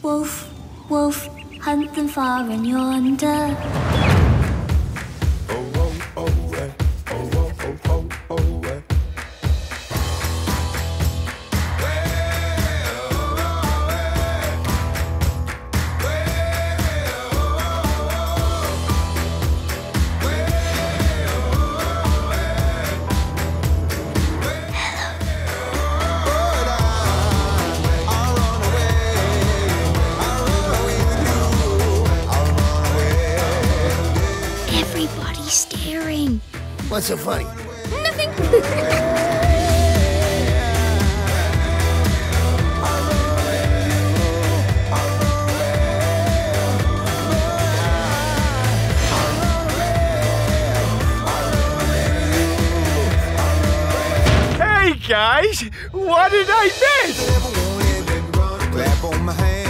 Wolf, wolf, hunt them far and yonder. Everybody's staring. What's so funny? Nothing. Hey guys, what did I miss? Clap on my hand.